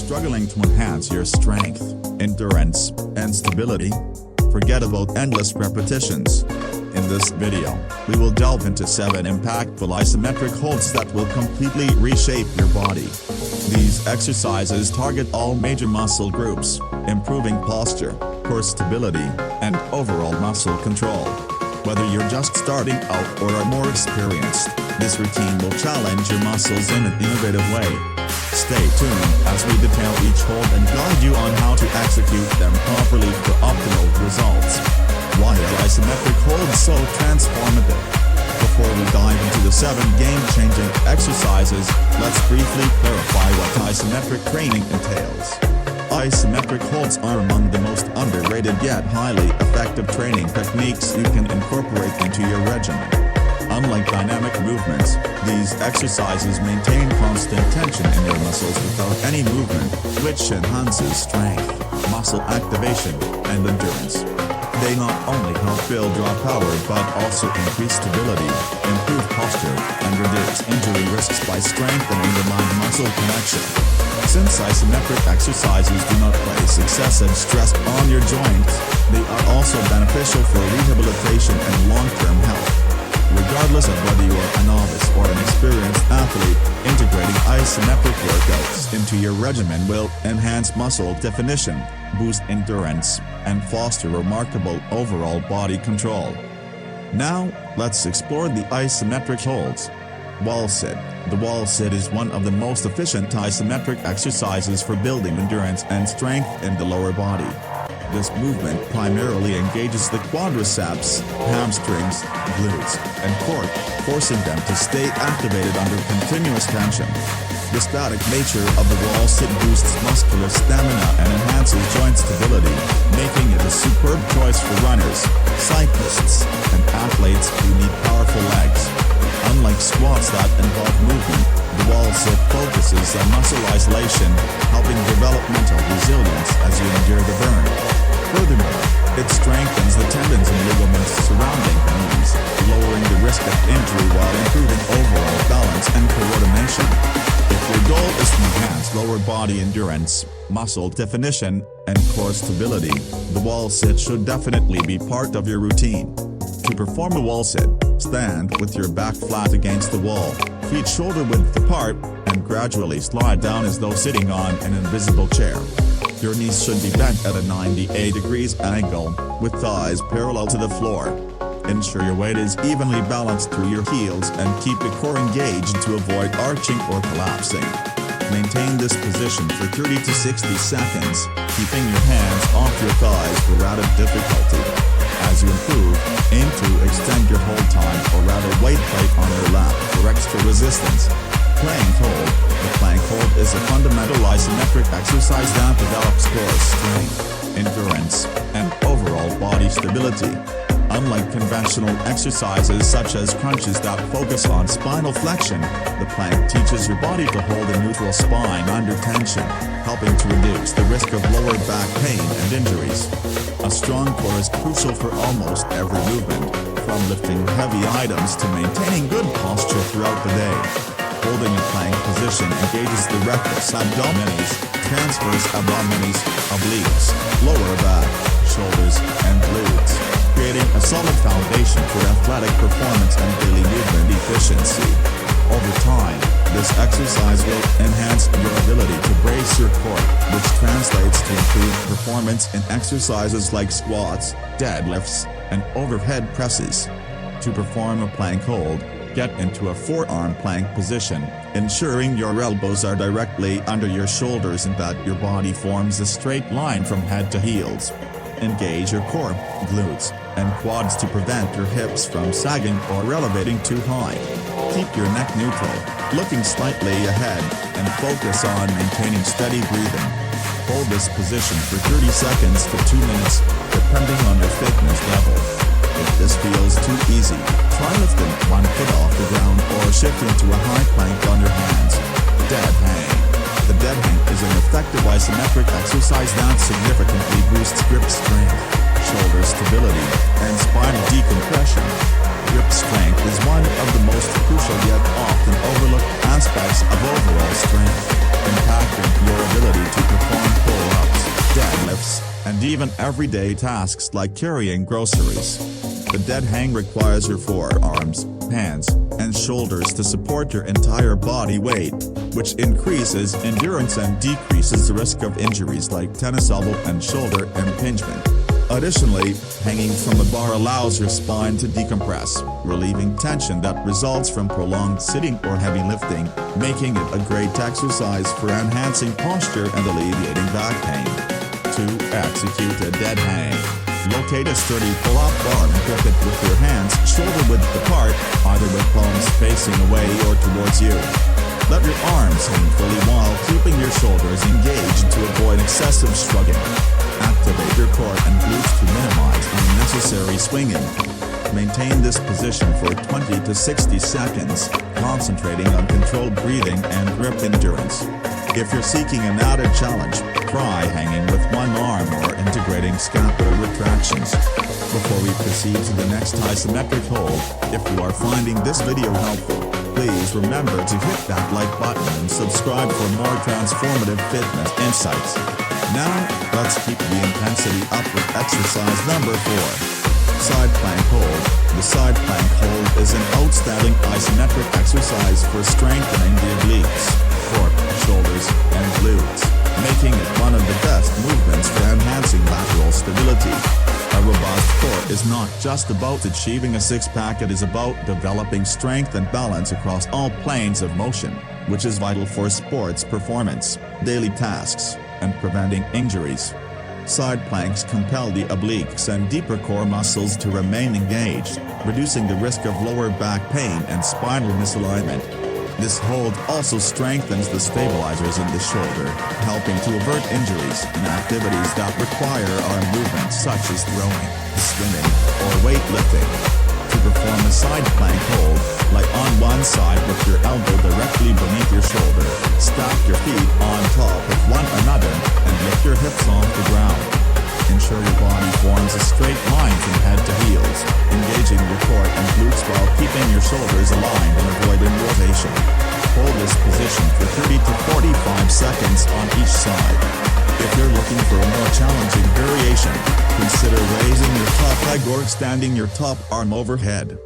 struggling to enhance your strength, endurance, and stability? Forget about endless repetitions. In this video, we will delve into 7 impactful isometric holds that will completely reshape your body. These exercises target all major muscle groups, improving posture, core stability, and overall muscle control. Whether you're just starting out or are more experienced, this routine will challenge your muscles in an innovative way. Stay tuned as we detail each hold and guide you on how to execute them properly for optimal results. Why are isometric holds so transformative? Before we dive into the 7 game-changing exercises, let's briefly clarify what isometric training entails. Isometric holds are among the most underrated yet highly effective training techniques you can incorporate into your regimen. Unlike dynamic movements, these exercises maintain constant tension in your muscles without any movement, which enhances strength, muscle activation, and endurance. They not only help build raw power but also increase stability, improve posture, and reduce injury risks by strengthening the mind-muscle connection. Since isometric exercises do not place excessive stress on your joints, they are also beneficial for rehabilitation and long-term health. Regardless of whether you are a novice or an experienced athlete, integrating isometric workouts into your regimen will enhance muscle definition, boost endurance, and foster remarkable overall body control. Now, let's explore the isometric holds. Wall sit. The wall sit is one of the most efficient isometric exercises for building endurance and strength in the lower body. This movement primarily engages the quadriceps, hamstrings, glutes, and core, forcing them to stay activated under continuous tension. The static nature of the wall sit boosts muscular stamina and enhances joint stability, making it a superb choice for runners, cyclists, and athletes who need powerful legs. Unlike squats that involve movement, the wall sit focuses on muscle isolation, helping developmental resilience as you endure the burn. Furthermore, it strengthens the tendons and ligaments surrounding the knees, lowering the risk of injury while improving overall balance and coordination. If your goal is to enhance lower body endurance, muscle definition, and core stability, the wall sit should definitely be part of your routine. To perform a wall sit, stand with your back flat against the wall, feet shoulder width apart, and gradually slide down as though sitting on an invisible chair. Your knees should be bent at a 98 degrees angle, with thighs parallel to the floor. Ensure your weight is evenly balanced through your heels and keep the core engaged to avoid arching or collapsing. Maintain this position for 30 to 60 seconds, keeping your hands off your thighs for added difficulty. As you improve, aim to extend your hold time or add a weight plate on your lap for extra resistance. Plank hold. The plank hold is a fundamental isometric exercise that develops core strength, endurance, and overall body stability. Unlike conventional exercises such as crunches that focus on spinal flexion, the plank teaches your body to hold a neutral spine under tension, helping to reduce the risk of lower back pain and injuries. A strong core is crucial for almost every movement, from lifting heavy items to maintaining good posture throughout the day. Holding a plank position engages the rectus abdominis, transverse abdominis, obliques, lower back, shoulders, and glutes, creating a solid foundation for athletic performance and daily movement efficiency. Over time, this exercise will enhance your ability to brace your core, which translates to improved performance in exercises like squats, deadlifts, and overhead presses. To perform a plank hold, get into a forearm plank position, ensuring your elbows are directly under your shoulders and that your body forms a straight line from head to heels. Engage your core, glutes, and quads to prevent your hips from sagging or elevating too high. Keep your neck neutral, looking slightly ahead, and focus on maintaining steady breathing. Hold this position for 30 seconds to 2 minutes, depending on your fitness level. If this feels too easy, try lifting one foot off the ground or shifting to a high plank on your hands. Dead hang. The dead hang is an effective isometric exercise that significantly boosts grip strength, shoulder stability, and spinal decompression. Grip strength is one of the most crucial yet often overlooked aspects of overall strength, impacting your ability to even everyday tasks like carrying groceries. The dead hang requires your forearms, hands, and shoulders to support your entire body weight, which increases endurance and decreases the risk of injuries like tennis elbow and shoulder impingement. Additionally, hanging from a bar allows your spine to decompress, relieving tension that results from prolonged sitting or heavy lifting, making it a great exercise for enhancing posture and alleviating back pain. To execute a dead hang, locate a sturdy pull-up bar and grip it with your hands shoulder-width apart, either with palms facing away or towards you. Let your arms hang fully while keeping your shoulders engaged to avoid excessive shrugging. Activate your core and glutes to minimize unnecessary swinging. Maintain this position for 20 to 60 seconds, concentrating on controlled breathing and grip endurance. If you're seeking an added challenge, try hanging with one arm or integrating scapular retractions. Before we proceed to the next isometric hold, if you are finding this video helpful, please remember to hit that like button and subscribe for more transformative fitness insights. Now, let's keep the intensity up with exercise number 4. Side plank hold. The side plank hold is an outstanding isometric exercise for strengthening the obliques, core, shoulders, and glutes, making it one of the best movements for enhancing lateral stability. A robust core is not just about achieving a six-pack, it is about developing strength and balance across all planes of motion, which is vital for sports performance, daily tasks, and preventing injuries. Side planks compel the obliques and deeper core muscles to remain engaged, reducing the risk of lower back pain and spinal misalignment. This hold also strengthens the stabilizers in the shoulder, helping to avert injuries in activities that require arm movements such as throwing, swimming, or weightlifting. To perform a side plank hold, lie on one side with your elbow directly beneath your shoulder, stack your feet on top of one another, and lift your hips off the ground. Ensure your body forms a straight line from head to heels, engaging your core and glutes while keeping your shoulders aligned and avoiding rotation. Hold this position for 30 to 45 seconds on each side. If you're looking for a more challenging variation, consider raising your top leg or extending your top arm overhead.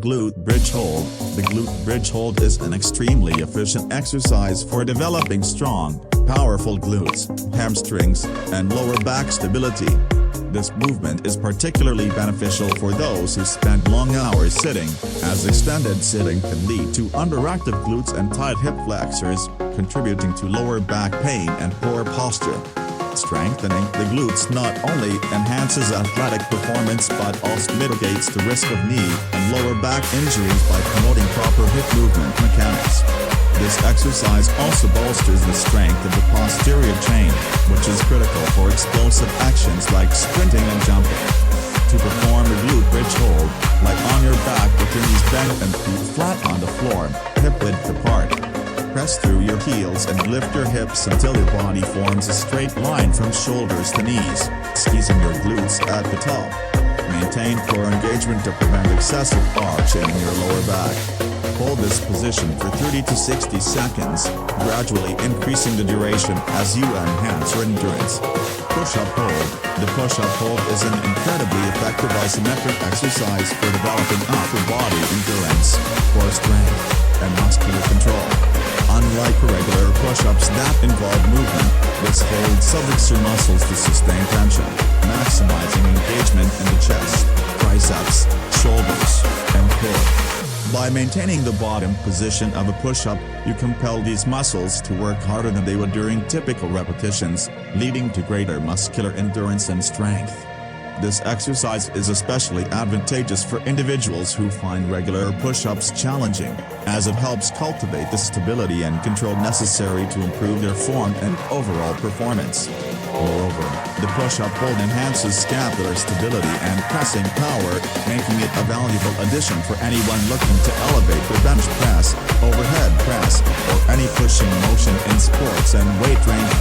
Glute bridge hold. The glute bridge hold is an extremely efficient exercise for developing strong, powerful glutes, hamstrings, and lower back stability. This movement is particularly beneficial for those who spend long hours sitting, as extended sitting can lead to underactive glutes and tight hip flexors, contributing to lower back pain and poor posture. Strengthening the glutes not only enhances athletic performance but also mitigates the risk of knee and lower back injuries by promoting proper hip movement mechanics. This exercise also bolsters the strength of the posterior chain, which is critical for explosive actions like sprinting and jumping. To perform a glute bridge hold, lie on your back with your knees bent and feet flat on the floor, hip width apart. Press through your heels and lift your hips until your body forms a straight line from shoulders to knees, squeezing your glutes at the top. Maintain core engagement to prevent excessive arching in your lower back. Hold this position for 30 to 60 seconds, gradually increasing the duration as you enhance your endurance. Push-up hold. The push-up hold is an incredibly effective isometric exercise for developing upper body endurance, core strength, and muscular control. Unlike regular push-ups that involve movement, this hold subjects your muscles to sustain tension, maximizing engagement in the chest, triceps, shoulders, and core. By maintaining the bottom position of a push-up, you compel these muscles to work harder than they would during typical repetitions, leading to greater muscular endurance and strength. This exercise is especially advantageous for individuals who find regular push-ups challenging, as it helps cultivate the stability and control necessary to improve their form and overall performance. Moreover, the push-up hold enhances scapular stability and pressing power, making it a valuable addition for anyone looking to elevate the bench press, overhead press, or any pushing motion in sports and weight training.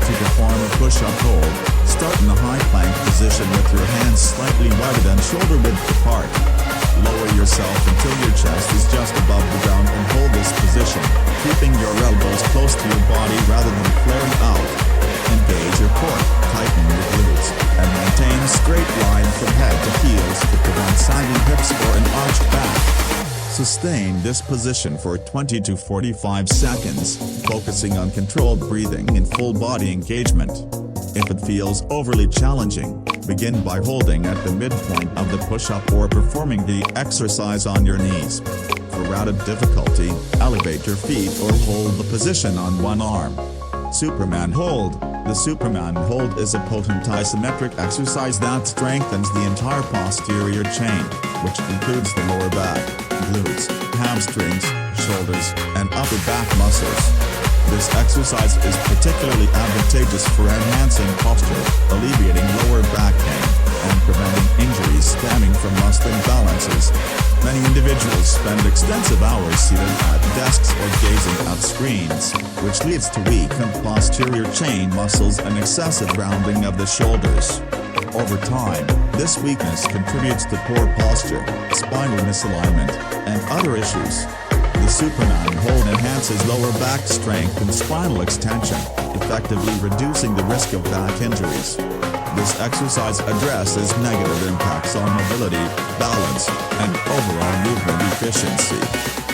To perform a push-up hold, start in the high plank position with your hands slightly wider than shoulder width apart. Lower yourself until your chest is just above the ground and hold this position, keeping your elbows close to your body rather than flaring out. Engage your core, tighten your glutes, sustain this position for 20 to 45 seconds, focusing on controlled breathing and full body engagement. If it feels overly challenging, begin by holding at the midpoint of the push-up or performing the exercise on your knees. For added difficulty, elevate your feet or hold the position on one arm. Superman Hold. The Superman Hold is a potent isometric exercise that strengthens the entire posterior chain, which includes the lower back, glutes, hamstrings, shoulders, and upper back muscles. This exercise is particularly advantageous for enhancing posture, alleviating lower back pain, and preventing injuries stemming from muscle imbalances. Many individuals spend extensive hours seated at desks or gazing at screens, which leads to weakened posterior chain muscles and excessive rounding of the shoulders. Over time, this weakness contributes to poor posture, spinal misalignment, and other issues. The Superman Hold enhances lower back strength and spinal extension, effectively reducing the risk of back injuries. This exercise addresses negative impacts on mobility, balance, and overall movement efficiency.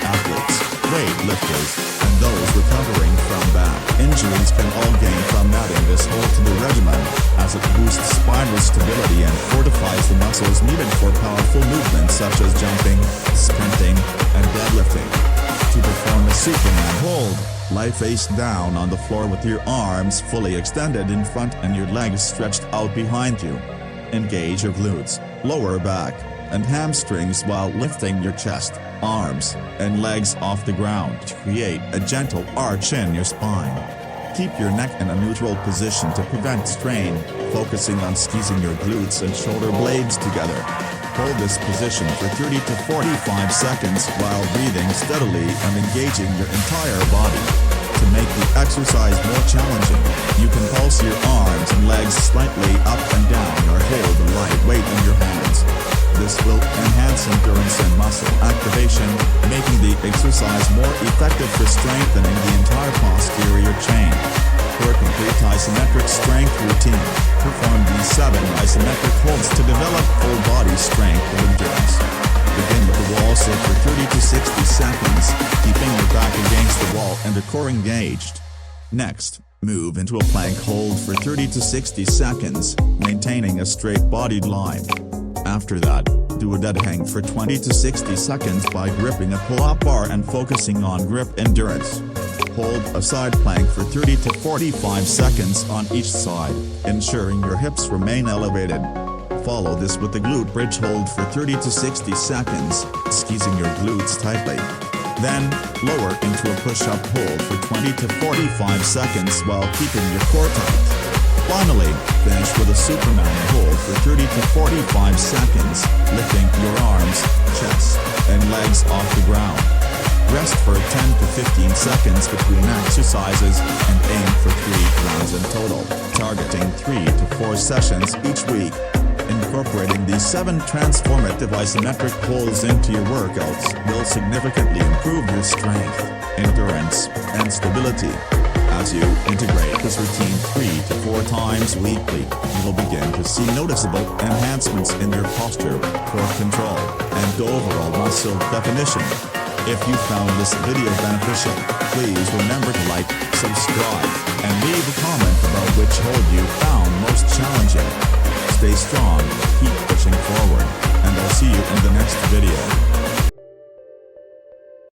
Athletes, weightlifters, and those recovering from back injuries can all gain from adding this hold to the regimen, as it boosts spinal stability and fortifies the muscles needed for powerful movements such as jumping, sprinting, and deadlifting. To perform a Superman Hold, lie face down on the floor with your arms fully extended in front and your legs stretched out behind you. Engage your glutes, lower back, and hamstrings while lifting your chest, arms, and legs off the ground to create a gentle arch in your spine. Keep your neck in a neutral position to prevent strain, focusing on squeezing your glutes and shoulder blades together. Hold this position for 30 to 45 seconds while breathing steadily and engaging your entire body. To make the exercise more challenging, you can pulse your arms and legs slightly up and down or hold a light weight in your hands. This will enhance endurance and muscle activation, making the exercise more effective for strengthening the entire posterior chain. For a complete isometric strength routine, perform these 7 isometric holds to develop full body strength and endurance. Begin with the wall sit for 30 to 60 seconds, keeping your back against the wall and the core engaged. Next, move into a plank hold for 30 to 60 seconds, maintaining a straight-bodied line. After that, do a dead hang for 20 to 60 seconds by gripping a pull-up bar and focusing on grip endurance. Hold a side plank for 30 to 45 seconds on each side, ensuring your hips remain elevated. Follow this with the glute bridge hold for 30 to 60 seconds, squeezing your glutes tightly. Then, lower into a push-up hold for 20 to 45 seconds while keeping your core tight. Finally, finish with a Superman Hold for 30 to 45 seconds, lifting your arms, chest, and legs off the ground. Rest for 10 to 15 seconds between exercises and aim for 3 rounds in total, targeting 3 to 4 sessions each week. Incorporating these 7 transformative isometric holds into your workouts will significantly improve your strength, endurance, and stability. As you integrate this routine 3 to 4 times weekly, you will begin to see noticeable enhancements in your posture, core control, and overall muscle definition. If you found this video beneficial, please remember to like, subscribe, and leave a comment about which hold you found most challenging. Stay strong, keep pushing forward, and I'll see you in the next video.